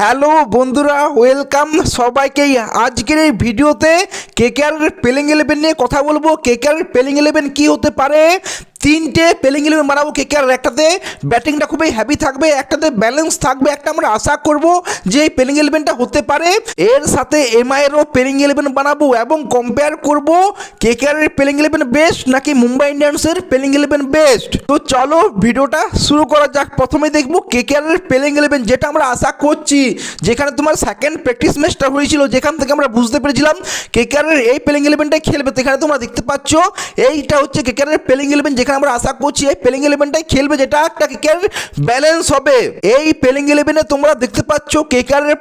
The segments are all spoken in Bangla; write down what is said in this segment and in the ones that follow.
হ্যালো বন্ধুরা, ওয়েলকাম সবাইকেই আজকের এই ভিডিওতে কেকেআরের প্লেইং 11 নিয়ে কথা বলবো। কেকেআরের প্লেইং 11 কি হতে পারে, তিনটে প্লেইং 11 বানাবো কেকেআর। একটাতে ব্যাটিংটা খুবই হ্যাভি থাকবে, একটাতে ব্যালেন্স থাকবে, একটা আমরা আশা করব যে এই প্লেইং 11টা হতে পারে। এর সাথে এমআইয়েরও প্লেইং 11 বানাবো এবং কম্পেয়ার করব কেকেআরের প্লেইং 11 বেস্ট নাকি মুম্বাই ইন্ডিয়ান্সের প্লেইং 11 বেস্ট। তো চলো ভিডিওটা শুরু করা যাক। প্রথমে দেখবো কেকেআরের প্লেইং 11, যেটা আমরা আশা করছি, যেখানে তোমার সেকেন্ড প্র্যাকটিস ম্যাচটা হয়েছিল, যেখান থেকে আমরা বুঝতে পেরেছিলাম কেকেআরের এই প্লেইং 11টাই খেলবে। এখানে তোমরা দেখতে পাচ্ছ এইটা হচ্ছে কেকেআরের প্লেইং 11, যেখানে আমরা আশা করছি এই প্লেইং 11টাই খেলবে, যেটা একটা কেকেআর ব্যালেন্স হবে। এই প্লেইং 11-এ তোমরা দেখতে পাচ্ছ কেকেআরের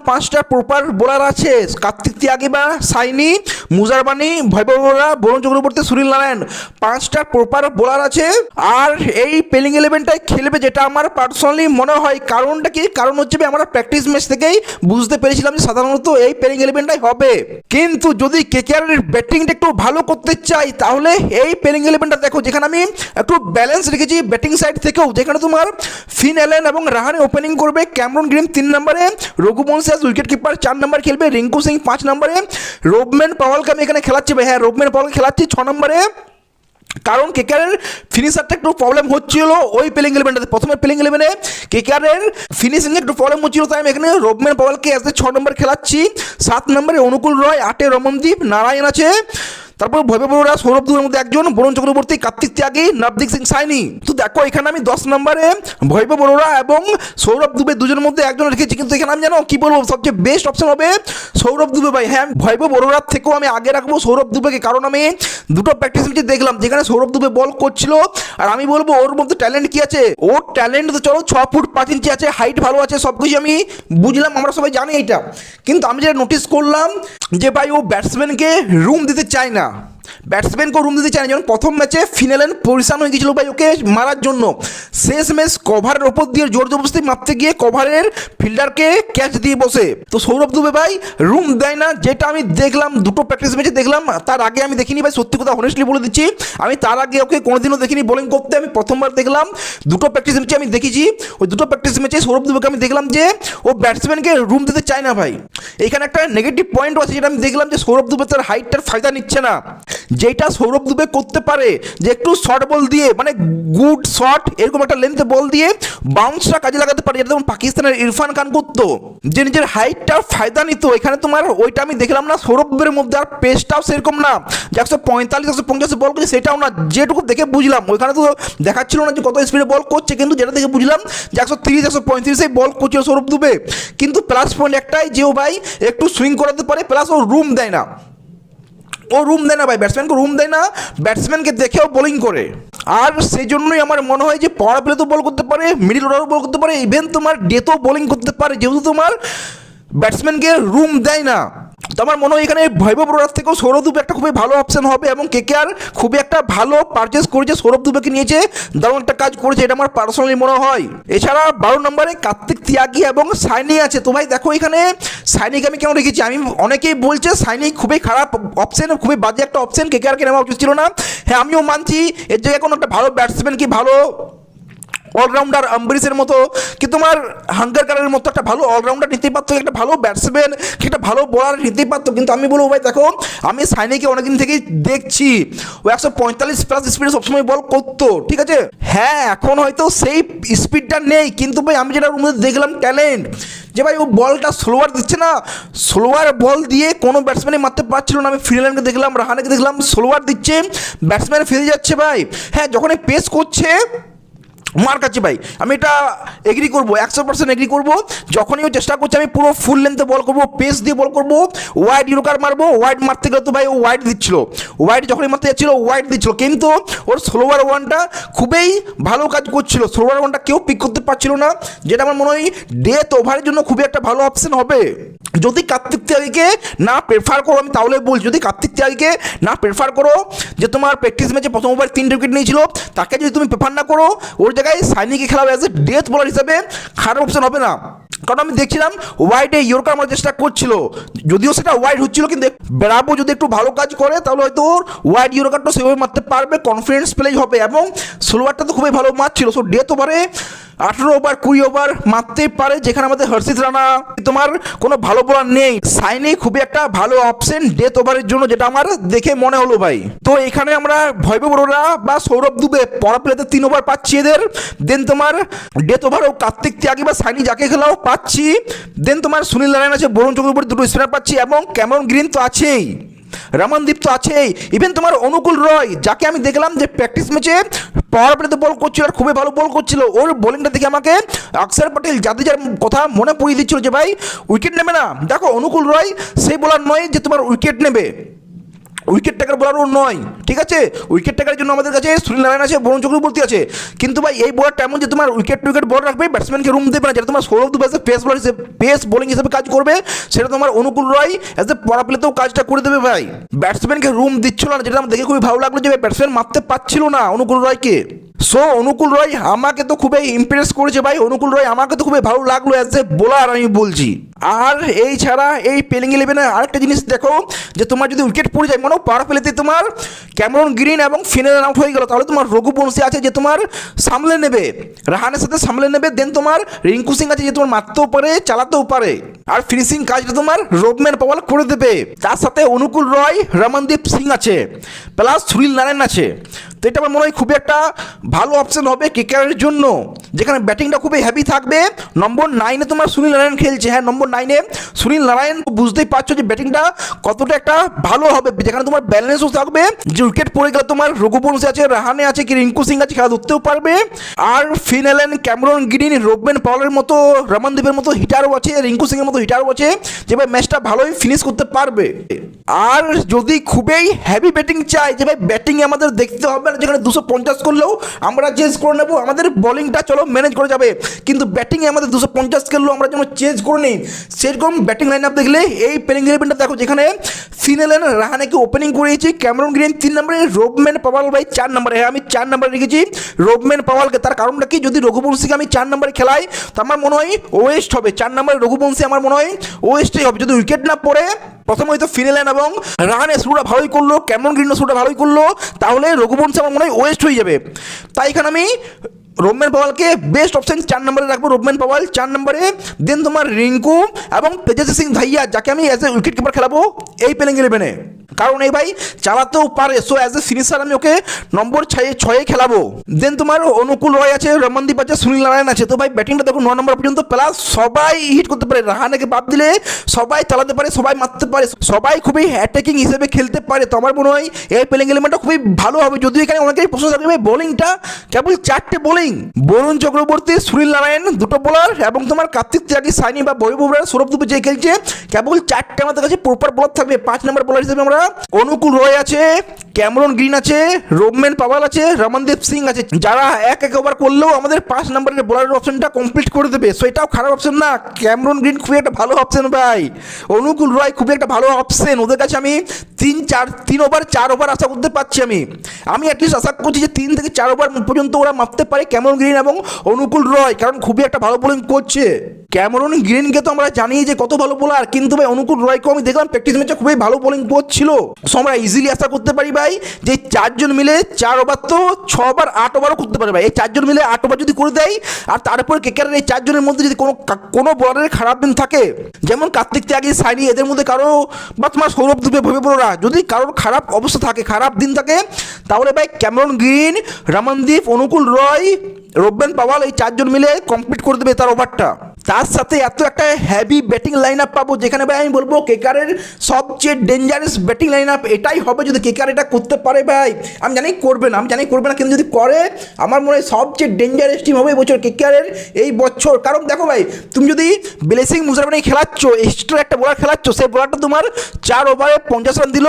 পাঁচটা প্রপার বোলার আছে। কার্তিক তিয়াগিবা, সাইনি, মুজারবানি, ভৈভব বোরা, বরুণ চক্রবর্তী, সুনীল নারায়ণ, পাঁচটা প্রপার বোলার আছে। আর এই প্লেইং 11টাই খেলবে, যেটা আমার পার্সোনালি মনে হয়। কারণটা কি? কারণ হচ্ছে আমরা প্র্যাকটিস ম্যাচ থেকেই বুঝতে পেরেছিলাম যে সাধারণত এই প্লেইং 11টাই হবে। কিন্তু যদি কেকেআরের ব্যাটিংটা একটু ভালো করতে চাই, তাহলে এই প্লেইং 11টা দেখো, যেখানে আমি একটু ব্যালেন্স রেখেছি ব্যাটিং সাইড থেকেও। যেখানে তোমার ফিন অ্যালেন এবং রাহানে ওপেনিং করবে, ক্যামেরন গ্রিন 3 নম্বরে, রঘুবংশী উইকেট কিপার 4 নম্বর খেলবে, রিঙ্কু সিং 5 নম্বরে, রোবম্যান পাওয়ালকে আমি এখানে খেলাচ্ছি ভাই। হ্যাঁ, রোবম্যান পাওয়ালকে খেলাচ্ছি 6 নম্বরে। কারণ কেকেআরের ফিনিশারটা একটু প্রবলেম হচ্ছিল ওই প্লেইং 11টাতে। প্রথমে প্লেইং 11-এ কেকেআরের ফিনিশিংয়ে একটু প্রবলেম হচ্ছিল, তাই আমি এখানে রোবম্যান পাওয়ালকে অ্যাজ এ 6 নম্বর খেলাচ্ছি। 7 নম্বরে অনুকূল রয়, 8-এ রমনদীপ, নারায়ণ আছে, তারপর ভৈভব বোরা, সৌরভ দুবের মধ্যে একজন, বরুণ চক্রবর্তী, কার্তিক ত্যাগী, নবদীপ সিং সাইনি। তো দেখো এখানে আমি 10 নম্বরে ভৈভব বোরা এবং সৌরভ দুবে দুজনের মধ্যে একজন রেখেছি। কিন্তু এখানে আমি জানো কি বলবো, সবচেয়ে বেস্ট অপশন হবে সৌরভ দুবে ভাই। হ্যাঁ, ভৈভব বোরার থেকেও আমি আগে রাখবো সৌরভ দুবেকে। কারণ আমি দুটো প্র্যাকটিস ম্যাচে দেখলাম যেখানে সৌরভ দুবে বল করছিল, আর আমি বলবো ওর মধ্যে ট্যালেন্ট কি আছে। ওর ট্যালেন্ট তো চলো 6 ফুট 5 ইঞ্চি আছে, হাইট ভালো আছে, সব কিছু আমি বুঝলাম, আমরা সবাই জানি এইটা। কিন্তু আমি যেটা নোটিস করলাম যে ভাই ও ব্যাটসম্যানকে রুম দিতে চায় না, ব্যাটসম্যানকে রুম দিতে চায় না। যেমন প্রথম ম্যাচে ফিনালেন পরিশান হয়ে গেছিল ভাই ওকে মারার জন্য। শেষ ম্যাচ কভারের ওপর দিয়ে জোর জবরদস্তি মারতে গিয়ে কভারের ফিল্ডারকে ক্যাচ দিয়ে বসে। তো সৌরভ দুবে ভাই রুম দেয় না, যেটা আমি দেখলাম দুটো প্র্যাকটিস ম্যাচে দেখলাম। তার আগে আমি দেখিনি ভাই, সত্যি কথা অনেস্টলি বলে দিচ্ছি, আমি তার আগে ওকে কোনোদিনও দেখিনি বোলিং করতে। আমি প্রথমবার দেখলাম, দুটো প্র্যাকটিস ম্যাচে আমি দেখেছি। ওই দুটো প্র্যাকটিস ম্যাচে সৌরভ দুবেকে আমি দেখলাম যে ও ব্যাটসম্যানকে রুম দিতে চায় না ভাই। এখানে একটা নেগেটিভ পয়েন্ট আছে, যেটা আমি দেখলাম যে সৌরভ দুবে তার হাইটটার ফায়দা নিচ্ছে না। যেটা সৌরভ দুবে করতে পারে যে একটু শর্ট বল দিয়ে, মানে গুড শট, এরকম একটা লেন্থে বল দিয়ে বাউন্সটা কাজে লাগাতে পারে, যেটা যেমন পাকিস্তানের ইরফান খান করতো, যে নিজের হাইটটার ফায়দা নিত। এখানে তোমার ওইটা আমি দেখলাম না সৌরভ দুবের মধ্যে। আর পেসটাও সেরকম না যে 145 150 বল করছে, সেটাও না। যেটুকু দেখে বুঝলাম, ওইখানে তো দেখাচ্ছিল না যে কত স্পিডে বল করছে, কিন্তু যেটা দেখে বুঝলাম যে 130 135 বল করছিল সৌরভ দুবে। কিন্তু প্লাস পয়েন্ট একটাই যে ও ভাই একটু সুইং করাতে পারে, প্লাস ও রুম দেয় না। ও রুম দেয় না ভাই, ব্যাটসম্যানকে রুম দেয় না, ব্যাটসম্যানকে দেখেও বোলিং করে। আর সেই জন্যই আমার মনে হয় যে পাওয়ার প্লেতেও বল করতে পারে, মিডিল অর্ডারও বল করতে পারে, ইভেন তোমার ডেতেও বোলিং করতে পারে, যেহেতু তোমার ব্যাটসম্যানকে রুম দেয় না। তো আমার মনে হয় এখানে ভৈভব বোরার থেকেও সৌরভ দুবে একটা খুবই ভালো অপশন হবে। এবং কেকেআর খুবই একটা ভালো পারচেস করেছে, সৌরভ দুবেকে নিয়েছে, দারুণ একটা কাজ করেছে, এটা আমার পার্সোনালি মনে হয়। এছাড়া 12 নম্বরে কার্তিক তিয়াগী এবং সাইনি আছে। তো ভাই দেখো এখানে সাইনিকে আমি কেন রেখেছি, আমি অনেকেই বলছে সাইনি খুবই খারাপ অপশন, খুবই বাজে একটা অপশন, কেকেআরকে নেওয়া উচিত ছিল না। হ্যাঁ, আমিও মানছি এর জায়গায় কোনো একটা ভালো ব্যাটসম্যান কি ভালো অলরাউন্ডার আম্বারিসের মতো কি তোমার হাঙ্গারকারের মতো একটা ভালো অলরাউন্ডার নিতেই পারতো, একটা ভালো ব্যাটসম্যান, একটা ভালো বোলার নিতেই পারতো। কিন্তু আমি বলবো ভাই দেখো, আমি সাইনিকে অনেকদিন থেকেই দেখছি ও 145 প্লাস স্পিডে সবসময় বল করতো, ঠিক আছে। হ্যাঁ, এখন হয়তো সেই স্পিডটা নেই, কিন্তু ভাই আমি যেটা ওর মধ্যে দেখলাম ট্যালেন্ট, যে ভাই ও বলটা স্লোয়ার দিচ্ছে না, স্লোয়ার বল দিয়ে কোনো ব্যাটসম্যানই মারতে পারছিল না। আমি ফিনল্যান্ডকে দেখলাম, রাহানেকে দেখলাম, স্লোয়ার দিচ্ছে, ব্যাটসম্যান ফেলে যাচ্ছে ভাই। হ্যাঁ, যখন পেস করছে মার কাছে ভাই, আমি এটা এগ্রি করবো, 100% এগ্রি করবো। যখনই ও চেষ্টা করছে আমি পুরো ফুল লেন্থে বল করবো, পেস দিয়ে বল করবো, ওয়াইড ইউরোকার মারবো, ওয়াইড মারতে গেলে তো ভাই ও ওয়াইড দিচ্ছিল, ওয়াইড যখনই মারতে যাচ্ছিল ওয়াইড দিচ্ছিল। কিন্তু ওর স্লোয়ার ওয়ানটা খুবই ভালো কাজ করছিল, স্লোয়ার ওয়ানটা কেউ পিক করতে পারছিল না, যেটা আমার মনে হয় ডেথ ওভারের জন্য খুবই একটা ভালো অপশন হবে। যদি কার্তিক ত্যাগীকে না প্রেফার করো, আমি তাহলে বলছি যদি কার্তিক ত্যাগীকে না প্রেফার করো, যে তোমার প্র্যাকটিস ম্যাচে প্রথম ওভার 3 উইকেট নিয়েছিল, তাকে যদি তুমি প্রেফার না করো, ওর জায়গায় সাইনিকে খেলাবে অ্যাজ এ ডেথ বোলার হিসাবে, খারাপ অপশন হবে না। কারণ আমি দেখছিলাম ওয়াইডে ইয়র্কার মারার চেষ্টা করছিল, যদিও সেটা ওয়াইড হচ্ছিল, কিন্তু ব্রাভো যদি একটু ভালো কাজ করে তাহলে হয়তো ওর ওয়াইড ইয়র্কারটা সেভাবে মারতে পারবে, কনফিডেন্স প্লেই হবে। এবং স্লোয়ারটা তো খুবই ভালো মারছিল, সো ডেথ ওভারে 18 ওভার 20 ওভার মারতেই পারে, যেখানে আমাদের হর্ষিত রানা তোমার কোনো ভালো বোলার নেই। সাইনি খুবই একটা ভালো অপশন ডেথ ওভারের জন্য, যেটা আমার দেখে মনে হলো ভাই। তো এখানে আমরা ভৈভব অরোরা বা সৌরভ দুবে পড়া প্লেতে 3 ওভার পাচ্ছি এদের। দেন তোমার ডেথ ওভার ও কার্তিক ত্যাগী বা সাইনি যাকে খেলাও পাচ্ছি। দেন তোমার সুনীল নারায়ণ আছে, বরুণ চক্রবর্তী, দুটো স্পিনার পাচ্ছি, এবং ক্যামেরন গ্রিন তো আছেই, রমনদীপ তো আছেই, ইভেন তোমার অনুকূল রয় যাকে আমি দেখলাম যে প্র্যাকটিস ম্যাচে পাওয়ার প্লেতে বল করছিল আর খুবই ভালো বল করছিল। ওর বোলিংটা দেখে আমাকে অক্ষর পটেল জাদেজার কথা মনে পড়িয়ে দিচ্ছিল যে ভাই উইকেট নেবে না। দেখো অনুকূল রয় সেই বোলার নয় যে তোমার উইকেট নেবে, উইকেট টেকার বোলারও নয়, ঠিক আছে। উইকেট টেকারের জন্য আমাদের কাছে সুনীল নারায়ণ আছে, বরুণ চক্রবর্তী আছে, কিন্তু ভাই এই বোলারটা এমন যে তোমার উইকেট বল রাখবে, ব্যাটসম্যানকে রুম দেবে না, যেটা তোমার সৌরভ দুবে পেস বোলার হিসেবে পেস বোলিং হিসেবে কাজ করবে, সেটা তোমার অনুকূল রয় অ্যাজ এ পড়া প্লেতেও কাজটা করে দেবে ভাই। ব্যাটসম্যানকে রুম দিচ্ছিল না, যেটা আমার দেখে খুবই ভালো লাগলো যে ব্যাটসম্যান মারতে পারছিল না অনুকূল রয়কে। সো অনুকূল রয় আমাকে তো খুবই ইমপ্রেস করেছে ভাই, অনুকূল রয় আমাকে তো খুবই ভালো লাগলো অ্যাজ এ বোলার আমি বলছি। আর এই ছাড়া এই প্লেইং 11-এ আরেকটা জিনিস দেখো যে তোমার যদি উইকেট পড়ে যায়, মানে পাওয়ার প্লেতে তোমার ক্যামেরন গ্রিন এবং ফিনেল আউট হয়ে গেল, তাহলে তোমার রঘুবংশী আছে যে তোমার সামলে নেবে, রাহানের সাথে সামলে নেবে। দেন তোমার রিঙ্কু সিং আছে যে তোমার মারতেও পারে চালাতেও পারে, আর ফিনিশিং কাজটা তোমার রোবম্যান পাওয়াল করে দেবে। তার সাথে অনুকূল রয়, রমনদীপ সিং আছে, প্লাস সুনীল নারায়ণ আছে। তো এটা আমার মনে হয় খুবই একটা ভালো অপশন হবে কেকেআরের জন্য, যেখানে ব্যাটিংটা খুবই হেভি থাকবে। নম্বর 9-এ তোমার সুনীল নারায়ণ খেলছে, হ্যাঁ নম্বর 9-এ সুনীল নারায়ণ, বুঝতেই পারছো যে ব্যাটিংটা কতটা একটা ভালো হবে, যেখানে তোমার ব্যালেন্সও থাকবে, যে উইকেট পড়ে গেলে তোমার রঘুবংশী আছে, রাহানে আছে, কি রিঙ্কু সিং আছে, খেলা ধরতেও পারবে। আর ফিনেলেন, ক্যামেরন গ্রিন, রোবম্যান পাওয়ালের মতো, রমনদীপের মতো হিটারও আছে, রিঙ্কু সিংয়ের মতো হিটারও আছে, যে ভাই ম্যাচটা ভালোই ফিনিশ করতে পারবে। আর যদি খুবই হেভি ব্যাটিং চাই, যে ভাই ব্যাটিং আমাদের দেখতে হবে না, যেখানে 250 করলেও আমরা চেঞ্জ করে নেবো, আমাদের বোলিংটা চলো ম্যানেজ করা যাবে, কিন্তু ব্যাটিংয়ে আমাদের 250 করলেও আমরা যেন চেঞ্জ করে নিই, সেরকম ব্যাটিং লাইন আপ দেখলে এই প্লেইং 11টা দেখো, যেখানে ফিনেলেন রাহানেকে ওপেনিং করিয়েছি, ক্যামেরন গ্রিন 3 নম্বরে, রোবম্যান পাওয়াল ভাই 4 নম্বরে। হ্যাঁ আমি 4 নম্বরে রেখেছি রোবম্যান পাওয়ালকে, তার কারণটা কি, যদি রঘুবংশীকে আমি 4 নম্বরে খেলাই তো আমার মনে হয় ওয়েস্ট হবে, 4 নম্বরে রঘুবংশী আমার মনে হয় ওয়েস্টই হবে, যদি উইকেট না পড়ে। প্রথমে হয়তো ফিনেলেন এবং রাহানে শুরুটা ভালোই করলো, ক্যামেরন গ্রিনও শুরুটা ভালোই করলো, তাহলে রঘুবংশী আমার মনে হয় ওয়েস্ট হয়ে যাবে। তাই এখানে আমি রোবম্যান পাওয়ালকে বেস্ট অপশন 4 নম্বরে রাখবো, রোবম্যান পাওয়াল 4 নম্বরে। দেন তোমার রিঙ্কু এবং তেজস্বী সিং ভাইয়া, যাকে আমি অ্যাজ এ উইকেট কিপার খেলাবো এই প্লেইং 11-এ, কারণ এই ভাই চালাতেও পারে, সো অ্যাজ এ ফিনিশার আমি ওকে নম্বর 6-এ খেলাবো। দেন তোমার অনুকূল রয় আছে, রমনদীপ আছে, সুনীল নারায়ণ আছে। তো ভাই ব্যাটিংটা দেখো 9 নম্বর পর্যন্ত, প্লাস সবাই হিট করতে পারে, রাহানেকে বাদ দিলে সবাই চালাতে পারে, সবাই মারতে পারে, সবাই খুবই অ্যাটাকিং হিসেবে খেলতে পারে। তো আমার মনে হয় এই প্লেইং 11টা খুবই ভালো হবে, যদিও এখানে অনেকেই প্রশ্ন থাকবে ভাই বোলিংটা কেবল 4টে বোলিং, বরুণ চক্রবর্তী, সুনীল নারায়ণ 2টো বোলার, এবং তোমার কার্তিক ত্যাগী, সাইনি বা ভৈভব অরোরা, সৌরভ দুবে যে খেলছে, কেবল 4টে আমাদের কাছে প্রপার বোলার থাকবে। 5 নম্বর বোলার হিসেবে আমরা অনুকূল রয় আছে, ক্যামেরন গ্রিন আছে, রোবম্যান পাওয়াল আছে, রমনদীপ সিং আছে, যারা এক ওভার করলেও আমাদের 5 নম্বরের বোলারের অপশনটা কমপ্লিট করে দেবে। সো এটাও খারাপ অপশন না, ক্যামেরন গ্রিন খুবই একটা ভালো অপশন ভাই, অনুকূল রয় খুবই একটা ভালো অপশন। ওদের কাছে আমি 3 ওভার 4 ওভার আশা করতে পারছি, আমি অ্যাটলিস্ট আশা করছি যে 3 থেকে 4 ওভার পর্যন্ত ওরা মারতে পারে ক্যামেরন গ্রিন এবং অনুকূল রয়, কারণ খুবই একটা ভালো বোলিং করছে। ক্যামেরন গ্রিনকে তো আমরা জানি যে কত ভালো বোলার, কিন্তু ভাই অনুকূল রয়কেও আমি দেখলাম প্র্যাকটিস ম্যাচে খুবই ভালো বোলিং করছিল। সো আমরা ইজিলি আশা করতে পারি ভাই যে 4 জন মিলে 4 ওভার তো 6 ওভার 8 ওভারও করতে পারে ভাই। এই 4 জন মিলে 8 ওভার যদি করে দেয়, আর তারপরে কেকেআরের এই 4 জনের মধ্যে যদি কোনো বোলারের খারাপ দিন থাকে, যেমন কার্তিক ত্যাগী, সাইনি, এদের মধ্যে কারো, বা তোমার সৌরভ দুবে, ভৈভব অরোরা, যদি কারোর খারাপ অবস্থা থাকে, খারাপ দিন থাকে, তাহলে ভাই ক্যামেরন গ্রিন, রমনদীপ, অনুকূল রয়, রোবম্যান পাওয়াল এই 4 জন মিলে কমপ্লিট করে দেবে তার ওভারটা। তার সাথে এত একটা হেভি ব্যাটিং লাইন আপ পাবো, যেখানে ভাই আমি বলবো কেকেআরের সবচেয়ে ডেঞ্জারাস ব্যাটিং লাইন আপ এটাই হবে, যদি কেকেআর এটা করতে পারে ভাই। আমি জানি করবে না, কিন্তু যদি করে আমার মনে হয় সবচেয়ে ডেঞ্জারাস টিম হবে এবছর কেকেআরের এই বছর। কারণ দেখো ভাই, তুমি যদি ব্লেসিং মুজারাফ নিয়ে খেলাচ্ছ, এক্সট্রা একটা বোলার খেলাচ্ছ, সেই বোলারটা তোমার 4 ওভারে 50 রান দিল,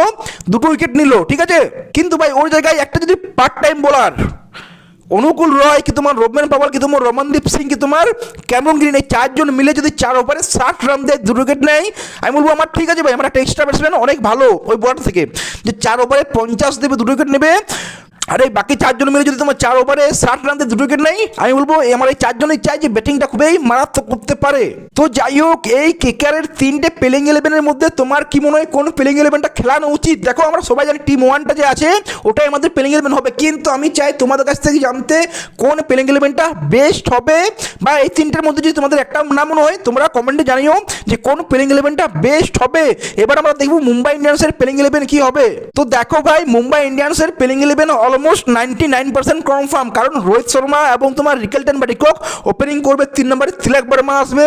2টো উইকেট নিল, ঠিক আছে, কিন্তু ভাই ওর জায়গায় একটা যদি পার্ট টাইম বোলার অনুকূল রয় কি তোমার, রোবম্যান পাওয়াল কি তোমার, রমনদীপ সিং কি তোমার, ক্যামেরন গ্রিন, এই 4 জন মিলে যদি 4 ওভারে 60 রান দেয়, 2 উইকেট নেয়, আমি বলবো আমার ঠিক আছে ভাই, আমার একটা এক্সট্রা ব্যাটসম্যান অনেক ভালো ওই বোলার থেকে, যে 4 ওভারে 50 দেবে, 2 উইকেট নেবে, আরে বাকি 4 জন মিলে যদি তোমার 4 ওভারে 60 রানতে 2 উইকেট নেই, আমি বলবো আমার এই 4 জনই চাই যে ব্যাটিংটা খুবই মারাত্মক করতে পারে। তো যাই হোক, এই কেকেআরের 3টে প্লেইং 11-এর মধ্যে তোমার কি মনে হয় কোন প্লেইং 11টা খেলানো উচিত? দেখো আমরা সবাই জানি টিম 1টা যে আছে ওটাই আমাদের প্লেইং 11 হবে, কিন্তু আমি চাই তোমাদের কাছ থেকে জানতে কোন প্লেইং 11টা বেস্ট হবে, বা এই 3টের মধ্যে যদি তোমাদের একটা নাম মনে হয় তোমরা কমেন্টে জানিও যে কোন প্লেইং 11টা বেস্ট হবে। এবার আমরা দেখব মুম্বাই ইন্ডিয়ান্সের প্লেইং 11 কি হবে। তো দেখো ভাই, মুম্বাই ইন্ডিয়ান্সের প্লেইং 11 অলমোস্ট 99% কনফার্ম, কারণ রোহিত শর্মা এবং তোমার রিকেলটন বা ডিকক ওপেনিং করবে। 3 নম্বরে তিলক বর্মা আসবে,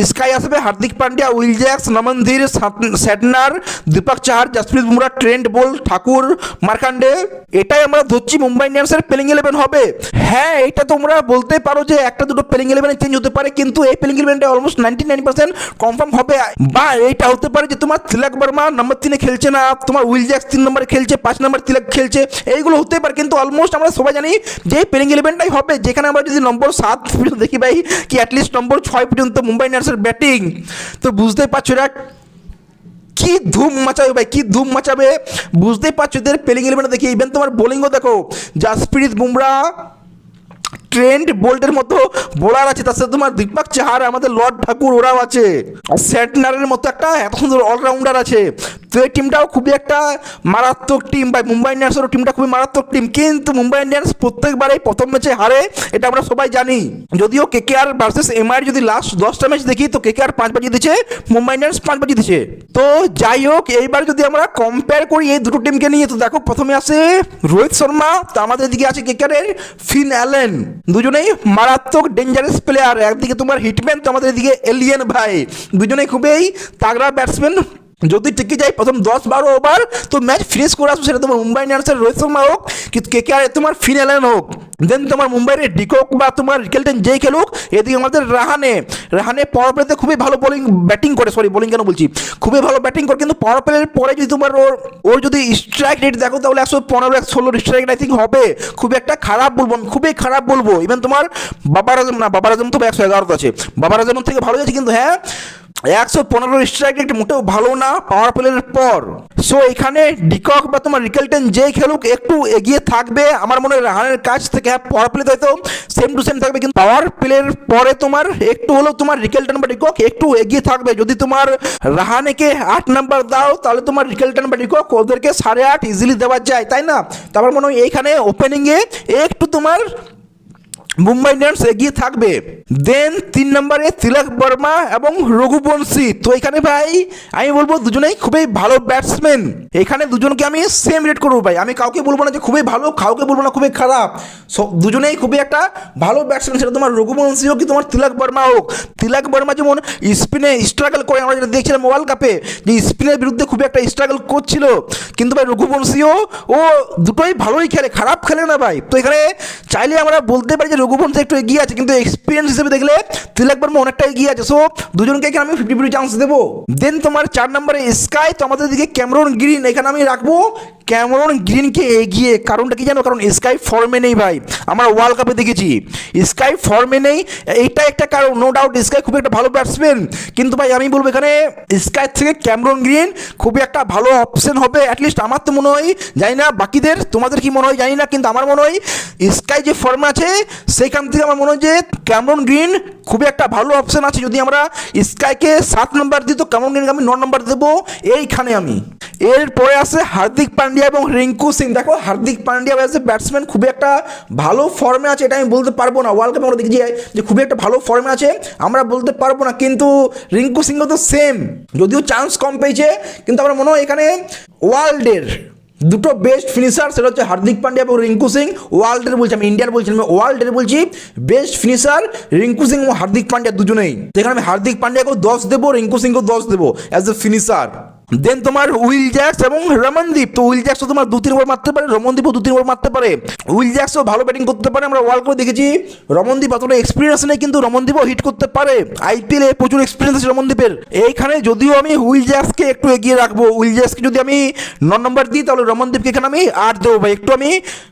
স্কাই আসবে, Hardik Pandya, will Jacks, Naman Dhir, Santner, Deepak Chahar, Jasprit Bumrah, Trent Boult, Thakur, Markande. এটাই আমরা ধরছি মুম্বাই ইন্ডিয়ান্সের প্লেইং 11 হবে। হ্যাঁ, এটা তোমরা বলতে পারো যে একটা দুটো প্লেইং 11 চেঞ্জ হতে পারে, কিন্তু এই প্লেইং 11টা অলমোস্ট 99% কনফার্ম হবে। বা এইটা হতে পারে যে তোমার তিলক বর্মা নম্বর 3-এ খেলছে না, তোমার উইল জ্যাক্স 3 নম্বরে খেলছে, 5 নম্বরে তিলক খেলছে, এইগুলো হতে পারে। কিন্তু অলমোস্ট আমরা সবাই জানি যে প্লেইং 11টাই হবে, যেখানে আমরা যদি নম্বর 7 পর্যন্ত দেখি ভাই, কি অ্যাটলিস্ট নম্বর 6 পর্যন্ত মুম্বাই ইন্ডিয়ান্সের ব্যাটিং, তো বুঝতেই পারছো এরা কি ধুম মাচাবে ভাই, কি ধুম মাচাবে বুঝতেই পারছো এদের প্লেইং 11 দেখি। ইভেন তোমার বোলিংও দেখো, জসপ্রীত বুমরা, ট্রেন্ট বোল্টের মতো বোলার আছে, তার সাথে তোমার দীপক চাহার, আমাদের লর্ড ঠাকুর ওরাও আছে, স্যাটনারের মতো একটা এত সুন্দর অলরাউন্ডার আছে। তো এই টিমটাও খুবই একটা মারাত্মক টিম ভাই, মুম্বাই ইন্ডিয়ান্সেরও টিমটা খুবই মারাত্মক টিম। কিন্তু মুম্বাই ইন্ডিয়ান্স প্রত্যেকবারেই প্রথম ম্যাচে হারে, এটা আমরা সবাই জানি। যদিও কেকেআর ভার্সেস এমআই যদি লাস্ট 10টা ম্যাচ দেখি, তো কেকেআর 5 বাজিয়ে দিচ্ছে, মুম্বাই ইন্ডিয়ান্স 5 বাজিয়ে দিচ্ছে। তো যাই হোক, এইবার যদি আমরা কম্পেয়ার করি এই দুটো টিমকে নিয়ে, তো দেখো প্রথমে আসে রোহিত শর্মা, তো আমাদের দিকে আছে কেকেআরের ফিন অ্যালেন, দুজনেই মারাত্মক ডেঞ্জারাস প্লেয়ার। একদিকে তোমার হিটম্যান, তো আমাদের এদিকে এলিয়েন ভাই, দুজনেই খুবই তাগড়া ব্যাটসম্যান। যদি টিকে যায় প্রথম 10-12 ওভার তো ম্যাচ ফিনিশ করে আসবে, সেটা তোমার মুম্বাই ইন্ডিয়ান্সের রোহিত শর্মা হোক, কিন্তু কেকেআর তোমার ফিন অ্যালেন হোক, দেন তোমার মুম্বাইয়ের ডিকক বা তোমার রিকেলটন যেই খেলুক। এদিকে আমাদের রাহানে পাওয়ার প্লেতে খুবই ভালো ব্যাটিং করে, বোলিং কেন বলছি, খুবই ভালো ব্যাটিং করে, কিন্তু পাওয়ার প্লের পরে যদি তোমার ওর যদি স্ট্রাইক রেট দেখো, তাহলে 115-116 স্ট্রাইক রেট আই থিঙ্ক হবে। খুবই একটা খারাপ বলবো, খুবই খারাপ বলবো। ইভেন তোমার বাবার আজম তো 111 আছে, বাবার আজম থেকে ভালো আছে, কিন্তু হ্যাঁ 115 স্ট্রাইক রেট মোটেও ভালো না পাওয়ার প্লের পর। সো এখানে ডিকক বা তোমার রিকেলটন যেই খেলুক একটু এগিয়ে থাকবে আমার মনে হয় রাহানের কাছ থেকে। হ্যাঁ, পাওয়ার প্লেতে হয়তো সেম টু সেম থাকবে, কিন্তু পাওয়ার প্লের পরে তোমার একটু হলেও তোমার রিকেলটন বা ডিকক একটু এগিয়ে থাকবে। যদি তোমার রাহানেকে 8 নাম্বার দাও, তাহলে তোমার রিকেলটন বা ডিকক ওদেরকে 8.5 ইজিলি দেওয়া যায়, তাই না? তারপর মনে হয় এইখানে ওপেনিংয়ে একটু তোমার মুম্বাই ইন্ডিয়ান্স এগিয়ে থাকবে। দেন 3 নম্বরে তিলক বর্মা এবং রঘুবংশী। তো এখানে ভাই আমি বলবো দুজনেই খুবই ভালো ব্যাটসম্যান, এখানে দুজনকে আমি সেম রেট করবো ভাই। আমি কাউকে বলবো না যে খুবই ভালো, কাউকে বলবো না খুবই খারাপ, দুজনেই খুবই একটা ভালো ব্যাটসম্যান। সেটা তোমার রঘুবংশী হোক কি তোমার তিলক বর্মা হোক। তিলক বর্মা যেমন স্পিনে স্ট্রাগল করে, আমরা যেটা দেখছিলাম ওয়ার্ল্ড কাপে, যে স্পিনের বিরুদ্ধে খুবই একটা স্ট্রাগল করছিল, কিন্তু ভাই রঘুবংশীও ও দুটোই ভালোই খেলে, খারাপ খেলে না ভাই। তো এখানে চাইলে আমরা বলতে পারি যে রঘুবংশী একটু এগিয়ে আছে, কিন্তু এক্সপিরিয়েন্স হিসেবে দেখলে তিলক বর্মা অনেকটা এগিয়ে আছে। সো দুজনকে এখানে আমি 50-50 চান্স দেবো। দেন তোমার 4 নম্বরে স্কাই, তো আমাদের দিকে ক্যামেরন গ্রিন, এখানে আমি রাখবো ক্যামেরন গ্রিনকে এগিয়ে। কারণটা কি জানো? কারণ স্কাই ফর্মে নেই ভাই, আমরা ওয়ার্ল্ড কাপে দেখেছি স্কাই ফর্মে নেই, এইটা একটা কারণ। নো ডাউট স্কাই খুব একটা ভালো ব্যাটসম্যান, কিন্তু ভাই আমি বলবো এখানে স্কাই থেকে ক্যামেরন গ্রিন খুবই একটা ভালো অপশন হবে। অ্যাটলিস্ট আমার তো মনে হয়, জানি না বাকিদের তোমাদের কি মনে হয় জানি না, কিন্তু আমার মনে হয় স্কাই যে ফর্মে আছে সেইখান থেকে আমার মনে হয় যে ক্যামেরন গ্রিন খুবই একটা ভালো অপশন আছে। যদি আমরা স্কাইকে 7 নম্বর দিই, তো ক্যামেরন গ্রিনকে আমি 9 নম্বর দেবো এইখানে আমি। এরপরে আছে হার্দিক পান্ডিয়া এবং রিঙ্কু সিং। দেখো Hardik Pandya as a batsman খুবই একটা ভালো ফর্মে আছে, এটা আমি বলতে পারবো না। ওয়ার্ল্ড কাপে আমরা দেখি যে খুবই একটা ভালো ফর্মে আছে, আমরা বলতে পারবো না। কিন্তু রিঙ্কু সিংও তো সেম, যদিও চান্স কম পেয়েছে, কিন্তু আমার মনে হয় এখানে ওয়ার্ল্ডের দুটো বেস্ট ফিনিশার, সেটা হচ্ছে হার্দিক পান্ডিয়া এবং রিঙ্কু সিং। ওয়ার্ল্ডের বলছি, আমি ইন্ডিয়ার বলছি, আমি ওয়ার্ল্ডের বলছি। বেস্ট ফিনিশার রিঙ্কু সিং এবং হার্দিক পান্ডিয়া দুজনেই। যেখানে আমি হার্দিক পান্ডিয়াকেও 10 দেবো, রিঙ্কু সিংকেও 10 দেবো অ্যাজ এ ফিনিশার। দেন তোমার উইল জ্যাক্স এবং রমনদীপ। তো উইল জ্যাক্সও তোমার 2-3 ওভার মারতে পারে, রমনদীপও 2-3 ওভার মারতে পারে। উইল জ্যাক্সও ভালো ব্যাটিং করতে পারে, আমরা ওয়ার্ল্ড কাপে দেখেছি। রমনদীপ অতটা এক্সপিরিয়েন্স নেই, কিন্তু রমনদীপও হিট করতে পারে, আইপিএলে প্রচুর এক্সপিরিয়েন্স আছে রমনদীপের। এইখানে যদিও আমি উইল জ্যাক্সকে একটু এগিয়ে রাখবো, উইল জ্যাক্সকে যদি আমি 9 নম্বর দিই, তাহলে রমনদীপকে এখানে আমি 8 দেবো ভাই। একটু আমি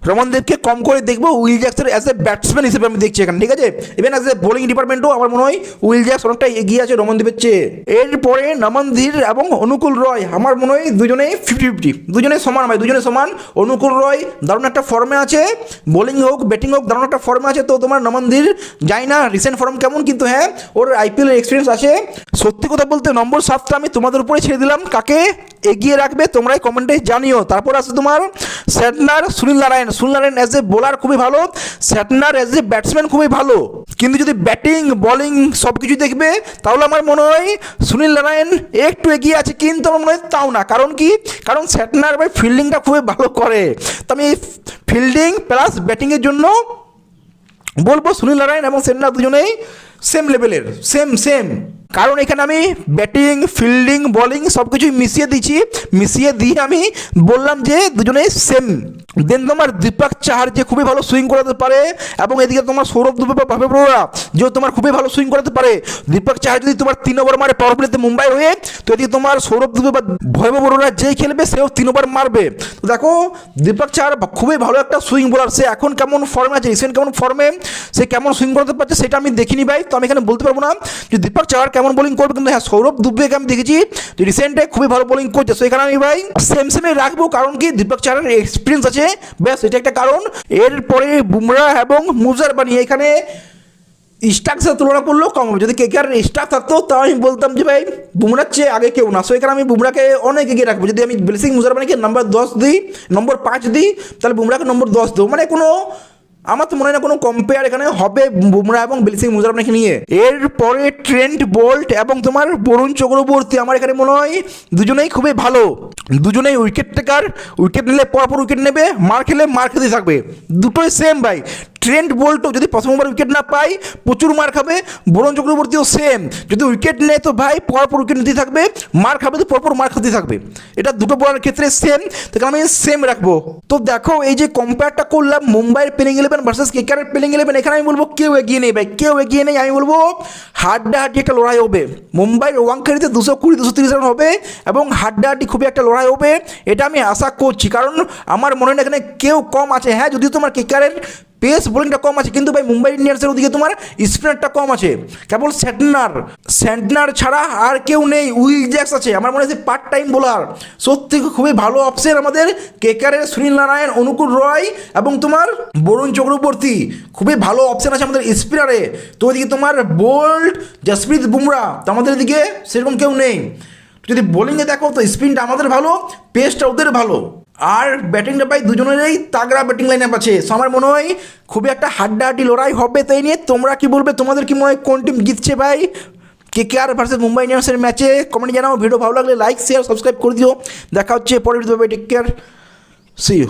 রমনদীপকে কম করে দেখবো, উইল জ্যাক্সের অ্যাজ এ ব্যাটসম্যান হিসেবে আমি দেখছি এখানে, ঠিক আছে। ইভেন অ্যাজ এ বোলিং ডিপার্টমেন্টও আমার মনে হয় উইল জ্যাক্স অনেকটা এগিয়ে আছে রমনদীপের চেয়ে। এরপরে নমনধীর এবং অনুকূল রয় আমার মনে হয় দুজনেই 50-50, দুজনেই সমান ভাই, দুজনে সমান। অনুকূল রয় দারুণ একটা ফর্মে আছে, বোলিং হোক ব্যাটিং হোক দারুণ একটা ফর্মে আছে। তো তোমার নমনদীর যাই না রিসেন্ট ফর্ম কেমন, কিন্তু হ্যাঁ ওর আইপিএল এক্সপিরিয়েন্স আছে। সত্যি কথা বলতে নম্বর 7টা আমি তোমাদের উপরে ছেড়ে দিলাম, কাকে এগিয়ে রাখবে তোমরাই কমেন্টে জানিও। তারপর আছে তোমার স্যাটনার, Sunil Narayan. Sunil Narayan as a bowler খুবই ভালো, স্যাটনার অ্যাজ এ ব্যাটসম্যান খুবই ভালো, কিন্তু যদি ব্যাটিং বোলিং সব কিছু দেখবে তাহলে আমার মনে হয় সুনীল নারায়ণ একটু এগিয়ে আছে, কিন্তু আমার মনে হয় তাও না। কারণ কি, কারণ স্যাটনার ভাই ফিল্ডিংটা খুবই ভালো করে। তো আমি ফিল্ডিং প্লাস ব্যাটিংয়ের জন্য বলবো সুনীল নারায়ণ এবং স্যাটনার দুজনেই সেম লেভেলের, সেম। কারণ এখানে আমি ব্যাটিং ফিল্ডিং বোলিং সব কিছুই মিশিয়ে দিয়ে আমি বললাম যে দুজনেই সেম। দেন তোমার দীপক চাহার যে খুবই ভালো সুইং করাতে পারে, এবং এদিকে তোমার সৌরভ দুবে বা ভাবে বড়োরা যে তোমার খুবই ভালো সুইং করাতে পারে। দীপক চাহার যদি তোমার 3 ওভার মারে পাওয়ার প্লেতে মুম্বাই হয়ে, তো এদিকে তোমার সৌরভ দুবে বা ভৈব বড়োরা যেই খেলবে সেও 3 ওভার মারবে। তো দেখো দীপক চাহার খুবই ভালো একটা সুইং বোলার, সে এখন কেমন ফর্মে আছে, রিসেন্ট কেমন ফর্মে সে কেমন সুইং করাতে পারছে সেটা আমি দেখিনি ভাই। তো আমি এখানে বলতে পারবো না যে দীপক চাহার কেমন বোলিং করবে, কিন্তু হ্যাঁ সৌরভ দুবেকে আমি দেখেছি যে রিসেন্টে খুবই ভালো বোলিং করছে। সো এখানে আমি ভাই সেমে রাখবো, কারণ কি দীপক চাহারের এক্সপিরিয়েন্স আছে, ব্যাস এটা একটা কারণ। এরপরে বুমরা এবং মুজার বানি এখানে স্টার্ক সাথে তুলনা করলেও কম হবে। যদি কেকেআর স্টার্ক থাকতো তাও আমি বলতাম যে ভাই বুমরার চেয়ে আগে কেউ না। সো এখানে আমি বুমরাকে অনেক এগিয়ে রাখবো। যদি আমি ব্লেসিং মুজারবানিকে নম্বর 10 দিই, নম্বর 5 দিই, তাহলে বুমরাকে নম্বর 10 দেবো। মানে কোনো আমার তো মনে হয় না কোনো কম্পেয়ার এখানে হবে বুমরা এবং ব্লেসিং মুজারবানিকে নিয়ে। এরপরে ট্রেন্ট বোল্ট এবং তোমার বরুণ চক্রবর্তী আমার এখানে মনে হয় দুজনেই খুবই ভালো, দুজনেই উইকেট টেকার, উইকেট নিলে পরপর উইকেট নেবে, মার খেলে মার খেতে থাকবে, দুটোই সেম ভাই। ট্রেন্ট বোল্টও যদি প্রথম ওভার উইকেট না পায় প্রচুর মার খাবে, বরুণ চক্রবর্তীও সেম, যদি উইকেট নেয় তো ভাই পরপর উইকেট নিতে থাকবে, মার খাবে তো পরপর মার খেতে থাকবে। এটা দুটো বোলারের ক্ষেত্রে সেম, তো আমি সেম রাখবো। তো দেখো এই যে কম্পেয়ারটা করলাম মুম্বাইয়ের প্লেইং 11 ভার্সেস কেকেআরের প্লেইং 11, এখানে আমি বলবো কেউ এগিয়ে নেই ভাই, কেউ এগিয়ে নেই। আমি বলবো হাড্ডাহাড্ডি একটা লড়াই হবে, মুম্বাইয়ের ওয়ানখারিতে 220-230 রান হবে এবং হাড্ডাহাড্ডি খুবই একটা লড়াই হবে, এটা আমি আশা করছি। কারণ আমার মনে হয় না এখানে কেউ কম আছে। হ্যাঁ যদিও তোমার কেকেআরের পেস বোলিংটা কম আছে, কিন্তু ভাই মুম্বাই ইন্ডিয়ান্সের ওদিকে তোমার স্পিনারটা কম আছে, কেবল স্যান্টনার ছাড়া আর কেউ নেই। উইল জ্যাক্স আছে, আমার মনে হচ্ছে পার্ট টাইম বোলার, সত্যি খুবই ভালো অপশন আমাদের কেকেআরের। সুনীল নারায়ণ, অনুকূল রয় এবং তোমার বরুণ চক্রবর্তী খুবই ভালো অপশন আছে আমাদের স্পিনারে। তো ওইদিকে তোমার বোল্ট, জসপ্রীত বুমরা, তো আমাদের এদিকে সেরকম কেউ নেই। যদি বোলিংয়ে দেখো তো স্পিনটা আমাদের ভালো, পেসটা ওদের ভালো, আর ব্যাটিংটা পাই দুজনেরই তাগড়া ব্যাটিং লাইন আপ আছে। সো আমার মনে হয় খুবই একটা হাড্ডাহাড্ডি লড়াই হবে। তাই নিয়ে তোমরা কি বলবে, তোমাদের কি মনে হয় কোন টিম জিতছে ভাই কেকেআর ভার্সেস মুম্বাই ইন্ডিয়ান্সের ম্যাচে? কমেন্ট জানাও। ভিডিও ভালো লাগলে লাইক শেয়ার সাবস্ক্রাইব করে দিও। দেখা হচ্ছে পরের ভিডিওতে। Take care, see you.